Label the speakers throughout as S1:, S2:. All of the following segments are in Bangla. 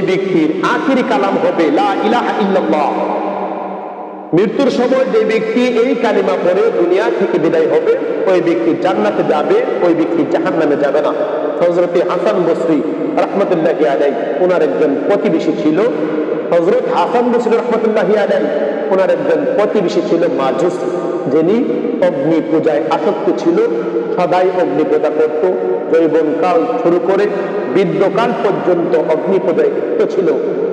S1: ব্যক্তির আখিরি কালাম হবে লা ইলাহা ইল্লাল্লাহ। মৃত্যুর সময় যে ব্যক্তি এই কালিমা পড়ে দুনিয়া থেকে বিদায় হবে, ওই ব্যক্তি জান্নাতে যাবে, ওই ব্যক্তি জাহান্নামে যাবে না। হযরত হাসান বসরি রাহমাতুল্লাহি আলাইহি ওনার একজন প্রতিবেশী ছিল। হযরত হাসান বসরি রাহমাতুল্লাহি আলাইহি ওনার একজন প্রতিবেশী ছিল মাজুসী, যিনি অগ্নি পূজায় আসক্ত ছিল, সদাই অগ্নি পূজা করত। যৌবনকাল শুরু করে বৃদ্ধকাল পর্যন্ত অগ্নি পূজায় লিপ্ত ছিল।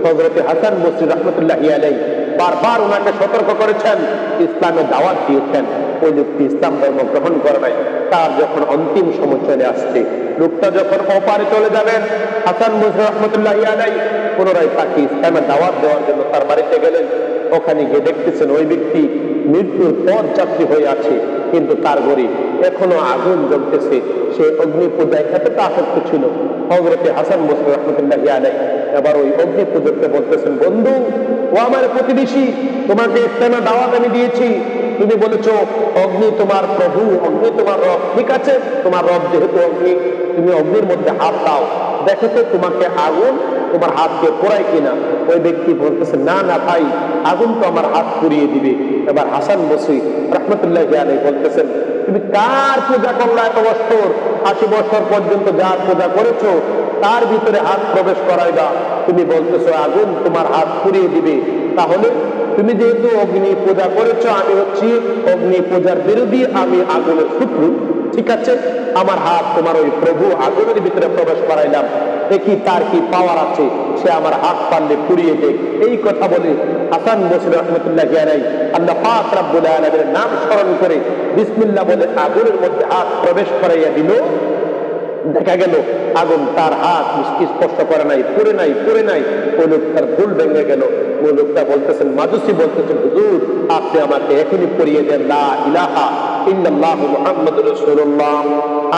S1: হযরত হাসান বসরি রাহমাতুল্লাহি আলাইহি বারবার ওনাকে সতর্ক করেছেন, ইসলামের দাওয়াত দিয়েছেন। ওই লোকটি ইসলাম ধর্ম গ্রহণ করে নাই। তার যখন অন্তিম সময় চলে আসছে, লোকটা যখন অপারে চলে যাবেন, হাসান বসরি রাহমাতুল্লাহি আলাইহি পুনরায় তাকে ইসলামের দাওয়াত দেওয়ার জন্য তার বাড়িতে গেলেন। ওখানে গিয়ে দেখতেছেন ওই ব্যক্তি মৃত্যুর পথ যাত্রী হয়ে আছে, কিন্তু তার ঘরে এখনো আগুন জ্বলতেছে। সে অগ্নি পূজায় এতটা আসক্ত ছিল। হযরত হাসান বসরি রাহমাতুল্লাহি আলাইহি এবার ওই অগ্নি পূজককে বলতেছেন, বন্ধু, ও আমার প্রতিবেশী, তোমাকে ইসলামের দাওয়াত আমি দিয়েছি, তুমি বলেছো অগ্নি তোমার প্রভু, অগ্নি তোমার রব। ঠিক আছে, তোমার রব যেহেতু অগ্নি, তুমি অগ্নির মধ্যে হাত দাও, দেখো তো তোমাকে আগুন তোমার হাতকে পোড়ায় কিনা। ওই ব্যক্তি বলতেছে, না না ভাই, আগুন তো আমার হাত পুড়িয়ে দিবে। এবার হাসান বসরি রাহমাতুল্লাহি আলাইহি বলতেছেন, তুমি কার পূজা করলা এত বছর? 80 বছর পর্যন্ত যার পূজা করেছো তার ভিতরে হাত প্রবেশ করাইবা, তুমি বলতেছো আগুন তোমার হাত পুড়িয়ে দিবে। তাহলে তুমি যেহেতু অগ্নি পূজা করেছো, আমি হচ্ছি অগ্নি পূজার বিরোধী, আমি আগুনের শত্রু। ঠিক আছে, আমার হাত তোমার ওই প্রভু আগুনের ভিতরে প্রবেশ করাইলাম, দেখি তার কি পাওয়ার আছে, সে আমার হাত পারলে পুড়িয়ে দেখ। এই কথা বলে হাসান বসরি রাহমাতুল্লাহি আলাইহি আল্লাহ পাক রব্বুল আলামিনের নাম স্মরণ করে বিসমিল্লাহ বলে আগুনের মধ্যে হাত প্রবেশ করাইয়া দিল। দেখা গেল আগুন তার হাত স্পর্শ করে নাই, পুড়ে নাই, পুড়ে নাই। ওই লোকটার ভুল ভেঙে গেল। ওই লোকটা বলতেছেন, মাজুসী বলতেছেন, হুজুর আপনি আমাকে এখনই পড়িয়ে দেন লা ইলাহা ইল্লাল্লাহু মুহাম্মাদুর রাসূলুল্লাহ,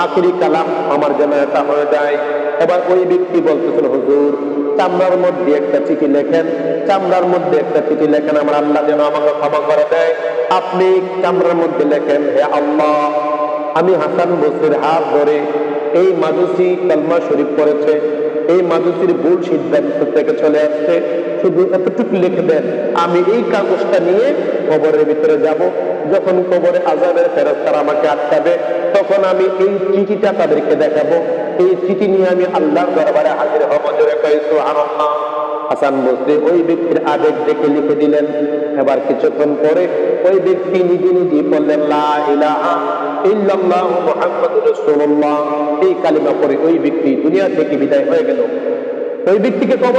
S1: আখিরি কালাম আমার যেন এটা হয়ে যায়। এবার ওই ব্যক্তি বলতেছেন, হুজুর চামড়ার মধ্যে একটা চিঠি লেখেন, চামড়ার মধ্যে একটা চিঠি লেখেন, আমার আল্লাহ যেন আমাকে ক্ষমা করে দেয়। আপনি চামড়ার মধ্যে লেখেন, হে আল্লাহ, আমি হাসান বসরির হাত ধরে, এই মাজুসী কালমা শরীফ পড়েছে, এই মাজুসির ভুল সিদ্ধান্ত থেকে চলে আসছে, শুধু এতটুকু লিখে দেন। আমি এই কাগজটা নিয়ে কবরের ভিতরে যাব, যখন কবরে আযাবের ফেরেশতারা আমাকে আটকাবে, তখন আমি এই চিঠিটা তাদেরকে দেখাবো। এই চিঠি নিয়ে আমি আল্লাহর দরবারে হাজির হব। জোরে কই সুবহানাল্লাহ। হাসান বসরি ওই ব্যক্তির আবেগ দেখে লিখে দিলেন। এবার কিছুক্ষণ পরে ওই ব্যক্তি নিজে নিজে বললেন, লা ইলাহা ইল্লাল্লাহু মুহাম্মাদুর রাসূলুল্লাহ। এই কালিমা পড়ে ওই ব্যক্তি দুনিয়া থেকে বিদায় হয়ে গেল। ওই ব্যক্তিকে কবর